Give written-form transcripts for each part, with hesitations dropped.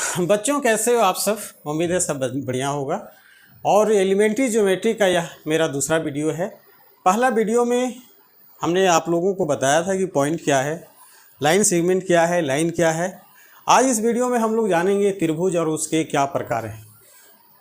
बच्चों कैसे हो आप सब। उम्मीद है सब बढ़िया होगा। और एलिमेंट्री ज्योमेट्री का यह मेरा दूसरा वीडियो है। पहला वीडियो में हमने आप लोगों को बताया था कि पॉइंट क्या है, लाइन सेगमेंट क्या है, लाइन क्या है। आज इस वीडियो में हम लोग जानेंगे त्रिभुज और उसके क्या प्रकार हैं।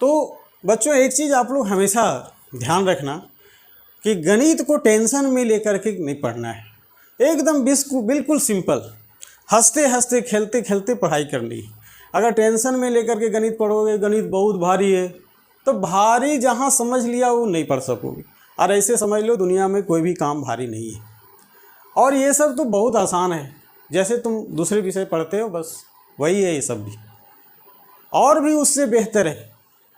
तो बच्चों एक चीज़ आप लोग हमेशा ध्यान रखना कि गणित को टेंशन में लेकर के नहीं पढ़ना है। एकदम बिल्कुल सिंपल, हंसते हंसते खेलते खेलते पढ़ाई करनी है। अगर टेंशन में लेकर के गणित पढ़ोगे, गणित बहुत भारी है, तो भारी जहाँ समझ लिया वो नहीं पढ़ सकोगे। और ऐसे समझ लो दुनिया में कोई भी काम भारी नहीं है। और ये सब तो बहुत आसान है, जैसे तुम दूसरे विषय पढ़ते हो बस वही है ये सब भी, और भी उससे बेहतर है।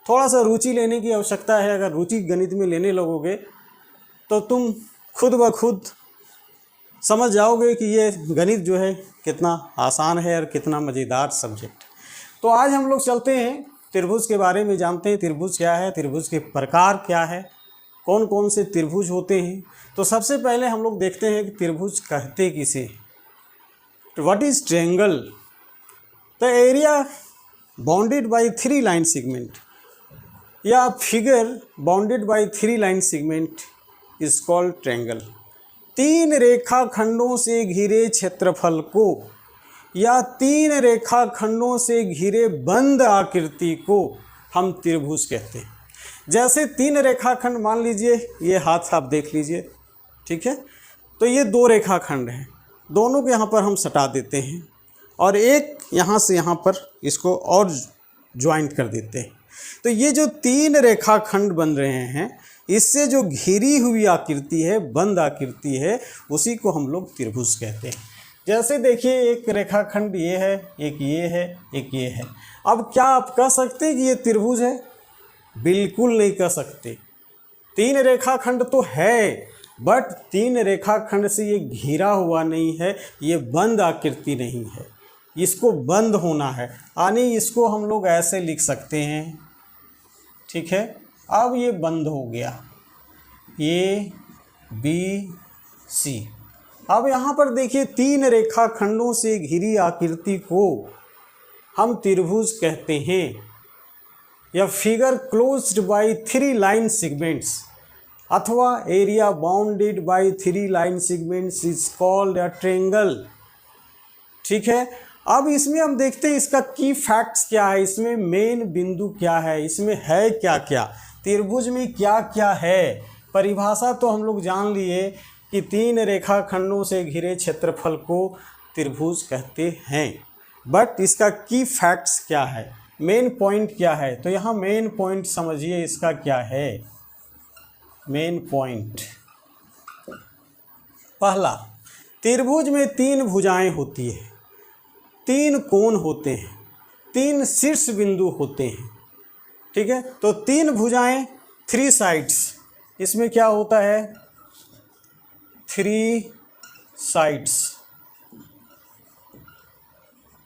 थोड़ा सा रुचि लेने की आवश्यकता है। अगर रुचि गणित में लेने लगोगे तो तुम खुद ब खुद समझ जाओगे कि ये गणित जो है कितना आसान है और कितना मज़ेदार सब्जेक्ट। तो आज हम लोग चलते हैं त्रिभुज के बारे में, जानते हैं त्रिभुज क्या है, त्रिभुज के प्रकार क्या है, कौन कौन से त्रिभुज होते हैं। तो सबसे पहले हम लोग देखते हैं कि त्रिभुज कहते किसे। What is triangle? The area bounded by 3 line segment या figure bounded by 3 line segment is called triangle. 3 रेखाखंडों से घिरे क्षेत्रफल को या 3 रेखाखंडों से घिरे बंद आकृति को हम त्रिभुज कहते हैं। जैसे 3 रेखाखंड, मान लीजिए ये हाथ आप देख लीजिए, ठीक है। तो ये 2 रेखाखंड हैं, दोनों को यहाँ पर हम सटा देते हैं और एक यहाँ से यहाँ पर इसको और ज्वाइंट कर देते हैं। तो ये जो 3 रेखाखंड बन रहे हैं, इससे जो घिरी हुई आकृति है, बंद आकृति है, उसी को हम लोग त्रिभुज कहते हैं। जैसे देखिए एक रेखाखंड ये है, एक ये है, एक ये है। अब क्या आप कह सकते हैं कि ये त्रिभुज है? बिल्कुल नहीं कह सकते। 3 रेखाखंड तो है, बट 3 रेखाखंड से ये घिरा हुआ नहीं है, ये बंद आकृति नहीं है, इसको बंद होना है। यानी इसको हम लोग ऐसे लिख सकते हैं, ठीक है। अब ये बंद हो गया, ए बी सी। अब यहाँ पर देखिए 3 रेखाखंडों से घिरी आकृति को हम त्रिभुज कहते हैं। या figure closed by 3 line segments अथवा area bounded by 3 line segments is called a triangle, ठीक है। अब इसमें हम देखते हैं इसका की फैक्ट्स क्या है, इसमें मेन बिंदु क्या है, इसमें है क्या क्या, त्रिभुज में क्या क्या है। परिभाषा तो हम लोग जान लिए कि 3 रेखाखंडों से घिरे क्षेत्रफल को त्रिभुज कहते हैं, बट इसका की फैक्ट्स क्या है, मेन पॉइंट क्या है। तो यहाँ मेन पॉइंट समझिए इसका क्या है। मेन पॉइंट पहला, त्रिभुज में 3 भुजाएं होती है, 3 कोण होते हैं, 3 शीर्ष बिंदु होते हैं, ठीक है। तो 3 भुजाएं, 3 साइड्स, इसमें क्या होता है 3 साइड्स।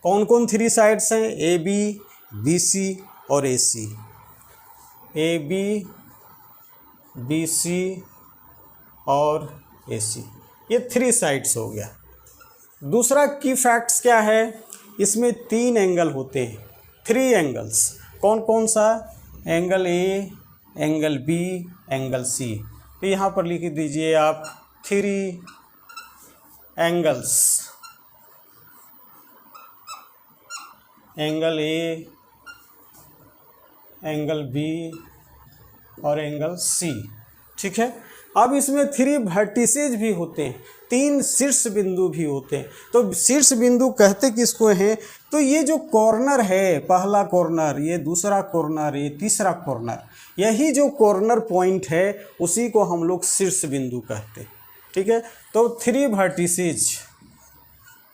कौन कौन 3 साइड्स हैं? ए बी, बी सी और ए सी। ए बी, बी सी और ए सी, ये 3 साइड्स हो गया। दूसरा की फैक्ट्स क्या है, इसमें 3 एंगल होते हैं, 3 एंगल्स। कौन कौन सा? Angle A, angle B, angle C. तो यहाँ पर लिख दीजिए आप 3 angles, angle A, angle B और एंगल सी, ठीक है। अब इसमें 3 वर्टिसेज भी होते हैं, 3 शीर्ष बिंदु भी होते हैं। तो शीर्ष बिंदु कहते किसको हैं? तो ये जो कॉर्नर है, पहला कॉर्नर, ये दूसरा कॉर्नर, ये तीसरा कॉर्नर, यही जो कॉर्नर पॉइंट है उसी को हम लोग शीर्ष बिंदु कहते हैं, ठीक है। तो 3 वर्टिसेज,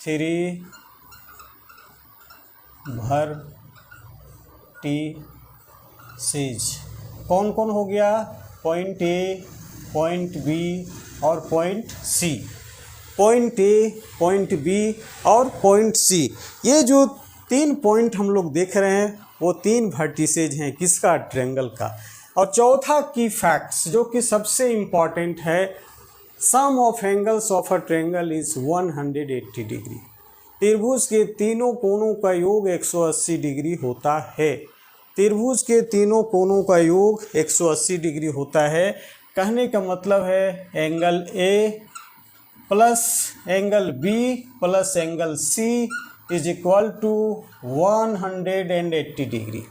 3 वर्टिसेज कौन कौन हो गया? पॉइंट ए, पॉइंट बी और point C. Point A, point B और पॉइंट सी, ये जो 3 पॉइंट हम लोग देख रहे हैं वो 3 वर्टिसेज हैं किसका? ट्रायंगल का। और चौथा की फैक्ट्स जो कि सबसे इम्पॉर्टेंट है, sum of angles of a triangle is 180 degree. त्रिभुज के तीनों कोणों का योग 180 डिग्री होता है। त्रिभुज के तीनों कोणों का योग 180 डिग्री होता है। कहने का मतलब है angle A plus angle B plus angle C is equal to 180 degree.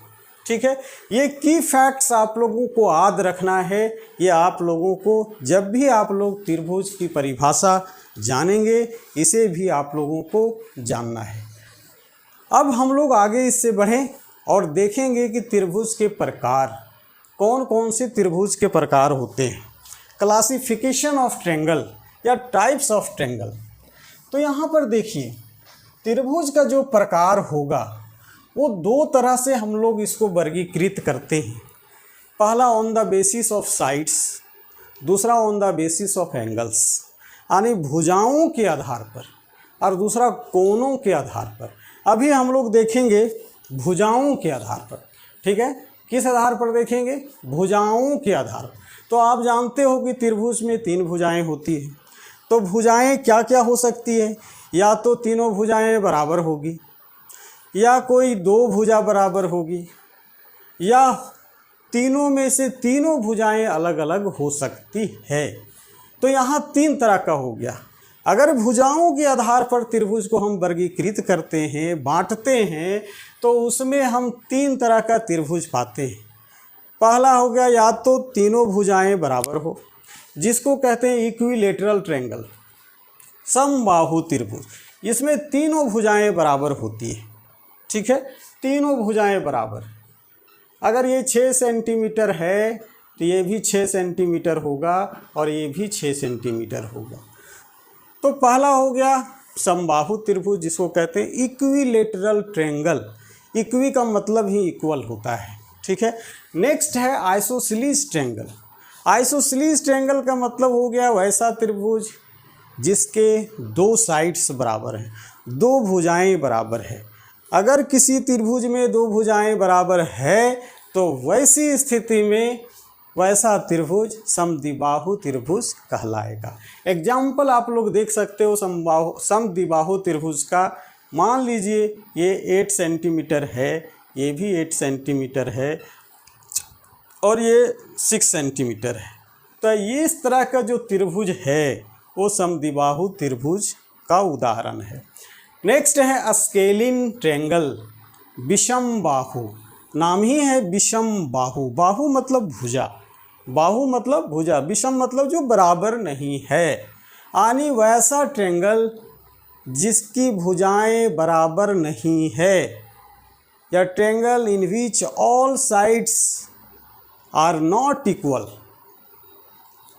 ठीक है, ये की फैक्ट्स आप लोगों को याद रखना है। ये आप लोगों को जब भी आप लोग त्रिभुज की परिभाषा जानेंगे, इसे भी आप लोगों को जानना है। अब हम लोग आगे इससे बढ़ें और देखेंगे कि त्रिभुज के प्रकार कौन कौन से त्रिभुज के प्रकार होते हैं। क्लासिफिकेशन ऑफ ट्रायंगल या टाइप्स ऑफ ट्रायंगल। तो यहाँ पर देखिए, त्रिभुज का जो प्रकार होगा वो दो तरह से हम लोग इसको वर्गीकृत करते हैं। पहला on the basis of sides, दूसरा on the basis of angles, यानी भुजाओं के आधार पर, और दूसरा कोणों के आधार पर। अभी हम लोग देखेंगे भुजाओं के आधार पर। ठीक है, किस आधार पर देखेंगे? भुजाओं के आधार पर। तो आप जानते हो कि त्रिभुज में 3 भुजाएं होती हैं। तो भुजाएं क्या क्या हो सकती है? या तो तीनों भुजाएं बराबर होगी, या कोई 2 भुजा बराबर होगी, या तीनों में से तीनों भुजाएं अलग अलग हो सकती है। तो यहाँ 3 तरह का हो गया। अगर भुजाओं के आधार पर त्रिभुज को हम वर्गीकृत करते हैं, बांटते हैं, तो उसमें हम 3 तरह का त्रिभुज पाते हैं। पहला हो गया या तो तीनों भुजाएं बराबर हो, जिसको कहते हैं इक्विलेटरल ट्रायंगल, समबाहु त्रिभुज। इसमें तीनों भुजाएं बराबर होती है। ठीक है, तीनों भुजाएं बराबर। अगर ये 6 सेंटीमीटर है तो ये भी 6 सेंटीमीटर होगा और ये भी 6 सेंटीमीटर होगा। तो पहला हो गया समबाहु त्रिभुज, जिसको कहते हैं इक्विलेटरल ट्रायंगल। इक्वी का मतलब ही इक्वल होता है। ठीक है, नेक्स्ट है आइसोसेलेस ट्रायंगल। आइसोसेलेस ट्रायंगल का मतलब हो गया वैसा त्रिभुज जिसके 2 साइड्स बराबर हैं, 2 भुजाएं बराबर है। अगर किसी त्रिभुज में 2 भुजाएं बराबर है तो वैसी स्थिति में वैसा त्रिभुज समद्विबाहु त्रिभुज कहलाएगा। एग्जाम्पल आप लोग देख सकते हो समद्विबाहु त्रिभुज का। मान लीजिए ये 8 सेंटीमीटर है, ये भी 8 सेंटीमीटर है और ये 6 सेंटीमीटर है। तो ये इस तरह का जो त्रिभुज है वो समद्विबाहु त्रिभुज का उदाहरण है। नेक्स्ट है स्केलिन ट्रायंगल, विषम बाहु। नाम ही है विषम बाहु। बाहु मतलब भुजा, बाहु मतलब भुजा, विषम मतलब जो बराबर नहीं है। यानी वैसा ट्रायंगल जिसकी भुजाएं बराबर नहीं है, या triangle in which all sides are not equal.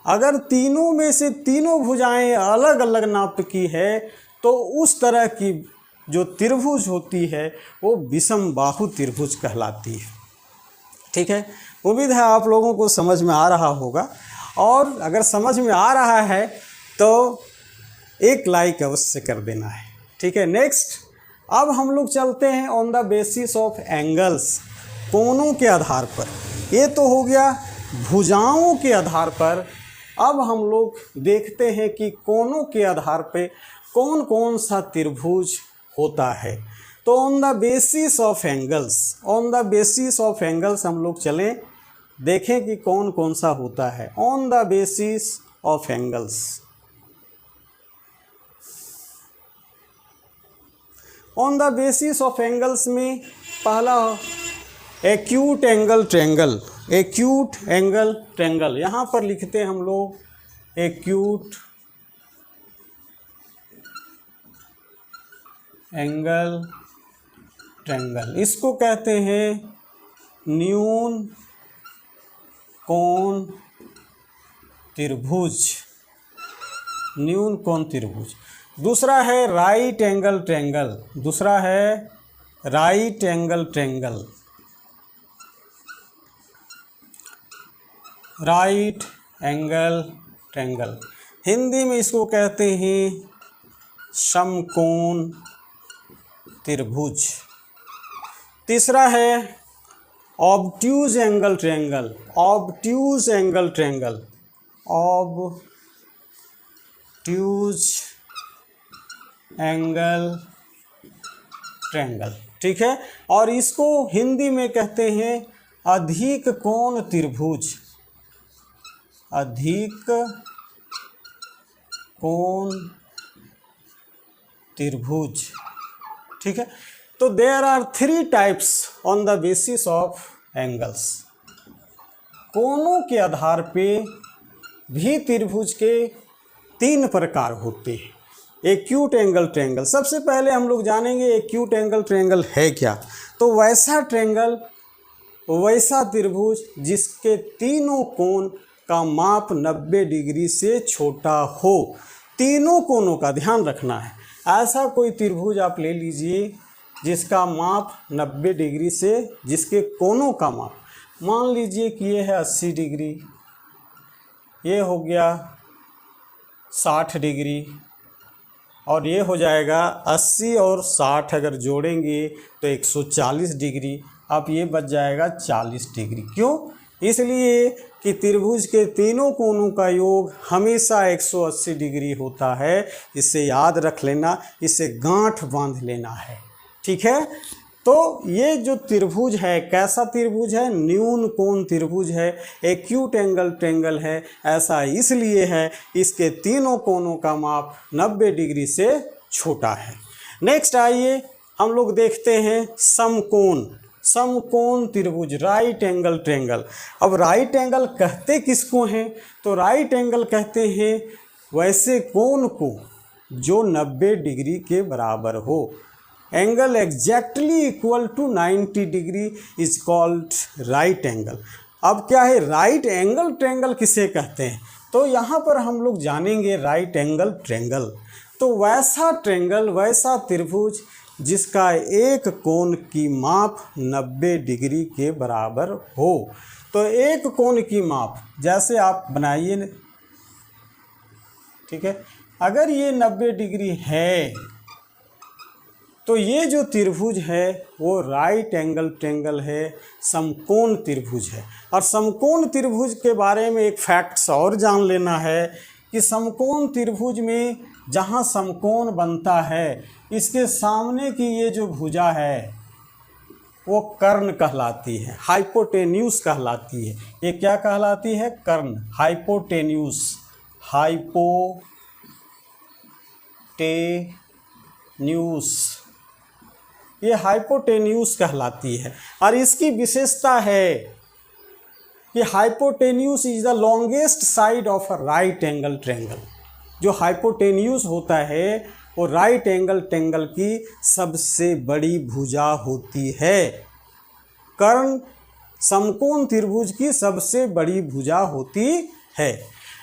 अगर तीनों में से तीनों भुजाएं अलग अलग नाप की है तो उस तरह की जो त्रिभुज होती है वो विषम बाहु त्रिभुज कहलाती है। ठीक है, उम्मीद है आप लोगों को समझ में आ रहा होगा, और अगर समझ में आ रहा है तो एक लाइक अवश्य कर देना है। ठीक है, नेक्स्ट अब हम लोग चलते हैं on the basis of angles, कोणों के आधार पर। ये तो हो गया भुजाओं के आधार पर। अब हम लोग देखते हैं कि कोणों के आधार पे कौन कौन सा त्रिभुज होता है। तो on the basis of angles, on the basis of angles हम लोग चलें, देखें कि कौन कौन सा होता है। On the basis of angles, on the basis of angles में पहला acute angle triangle. Acute angle triangle यहाँ पर लिखते हैं हम लोग एक्यूट एंगल ट्रायंगल। इसको कहते हैं न्यून कोण त्रिभुज, न्यून कोण त्रिभुज। दूसरा है राइट एंगल ट्रायंगल, दूसरा है right angle triangle, right angle triangle. Hindi में इसको कहते हैं समकोण त्रिभुज। तीसरा है obtuse angle triangle, obtuse angle triangle, obtuse angle triangle, ठीक है। और इसको हिंदी में कहते हैं अधिक कोण त्रिभुज, अधिक कोण त्रिभुज, ठीक है। तो there are 3 types on the basis of angles. कोणों के आधार पे भी त्रिभुज के 3 प्रकार होते हैं। एक्यूट एंगल ट्रायंगल, सबसे पहले हम लोग जानेंगे एक्यूट एंगल ट्रायंगल है क्या। तो वैसा ट्रायंगल, वैसा त्रिभुज जिसके तीनों कोण का माप 90 डिग्री से छोटा हो। तीनों कोणों का ध्यान रखना है। ऐसा कोई त्रिभुज आप ले लीजिए जिसका माप 90 डिग्री से, जिसके कोणों का माप, मान लीजिए कि ये है 80 डिग्री, ये हो गया 60 डिग्री, और ये हो जाएगा 80 और 60 अगर जोड़ेंगे तो 140 डिग्री। अब ये बच जाएगा 40 डिग्री। क्यों? इसलिए कि त्रिभुज के तीनों कोणों का योग हमेशा 180 डिग्री होता है। इसे याद रख लेना, इसे गांठ बांध लेना है, ठीक है। तो ये जो त्रिभुज है, कैसा त्रिभुज है? न्यून कोण त्रिभुज है, एक्यूट एंगल ट्रायंगल है। ऐसा इसलिए है इसके तीनों कोणों का माप 90 डिग्री से छोटा है। नेक्स्ट आइए हम लोग देखते हैं समकोण, समकोण त्रिभुज, राइट एंगल ट्रायंगल। अब राइट एंगल कहते किसको हैं? तो राइट एंगल कहते हैं वैसे कोण को जो 90 डिग्री के बराबर हो। Angle exactly equal to 90 degree is called right angle. अब क्या है राइट एंगल ट्रायंगल किसे कहते हैं? तो यहाँ पर हम लोग जानेंगे राइट एंगल ट्रायंगल। तो वैसा ट्रायंगल, वैसा त्रिभुज जिसका एक कोण की माप 90 डिग्री के बराबर हो। तो एक कोण की माप जैसे आप बनाइए, ठीक है। अगर ये 90 डिग्री है तो ये जो त्रिभुज है वो राइट एंगल ट्रायंगल है, समकोण त्रिभुज है। और समकोण त्रिभुज के बारे में एक फैक्ट्स और जान लेना है कि समकोण त्रिभुज में जहाँ समकोण बनता है, इसके सामने की ये जो भुजा है वो कर्ण कहलाती है, हाइपोटेन्यूस कहलाती है। ये क्या कहलाती है? कर्ण, हाइपोटेन्यूस, हाइपोटेन्यूस, ये हाइपोटेन्यूस कहलाती है। और इसकी विशेषता है कि hypotenuse is the longest side of a right angle triangle. जो हाइपोटेन्यूस होता है वो राइट एंगल ट्रायंगल की सबसे बड़ी भुजा होती है। कर्ण समकोण त्रिभुज की सबसे बड़ी भुजा होती है।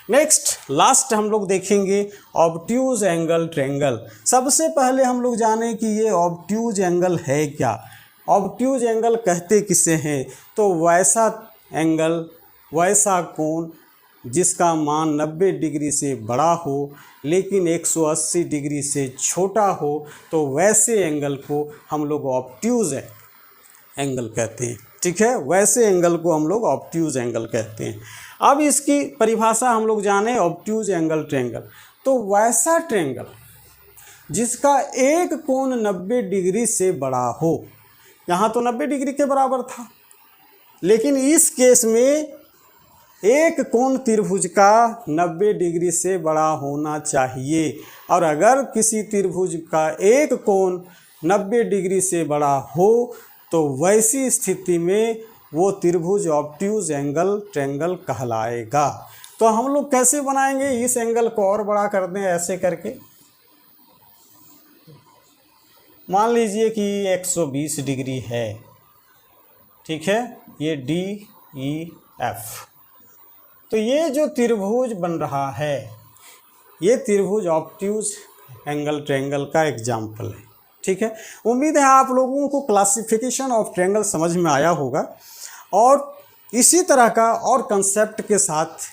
नेक्स्ट लास्ट हम लोग देखेंगे ऑब्ट्यूज एंगल ट्रायंगल। सबसे पहले हम लोग जाने कि ये ऑब्ट्यूज एंगल है क्या। ऑब्ट्यूज एंगल कहते किसे हैं? तो वैसा एंगल, वैसा कोण जिसका मान 90 डिग्री से बड़ा हो लेकिन 180 डिग्री से छोटा हो, तो वैसे एंगल को हम लोग ऑब्ट्यूज एंगल कहते हैं, ठीक है। वैसे एंगल को हम लोग ऑब्ट्यूज एंगल कहते हैं। अब इसकी परिभाषा हम लोग जाने ऑब्ट्यूज एंगल ट्रायंगल। तो वैसा ट्रायंगल जिसका एक कोण 90 डिग्री से बड़ा हो, यहाँ तो 90 डिग्री के बराबर था, लेकिन इस केस में एक कोण त्रिभुज का 90 डिग्री से बड़ा होना चाहिए। और अगर किसी त्रिभुज का एक कोण 90 डिग्री से बड़ा हो तो वैसी स्थिति में वो त्रिभुज ऑब्ट्यूज एंगल ट्रायंगल कहलाएगा। तो हम लोग कैसे बनाएंगे? इस एंगल को और बड़ा कर दें ऐसे करके। मान लीजिए कि 120 डिग्री है, ठीक है, ये DEF। तो ये जो त्रिभुज बन रहा है ये त्रिभुज ऑब्ट्यूज एंगल ट्रायंगल का एग्जाम्पल है, ठीक है। उम्मीद है आप लोगों को क्लासिफिकेशन ऑफ ट्रायंगल समझ में आया होगा। और इसी तरह का और कंसेप्ट के साथ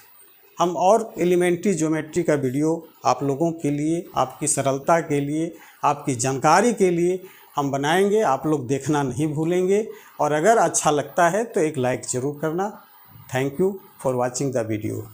हम और एलिमेंट्री ज्योमेट्री का वीडियो आप लोगों के लिए, आपकी सरलता के लिए, आपकी जानकारी के लिए हम बनाएंगे। आप लोग देखना नहीं भूलेंगे। और अगर अच्छा लगता है तो एक लाइक ज़रूर करना। Thank you for watching the video.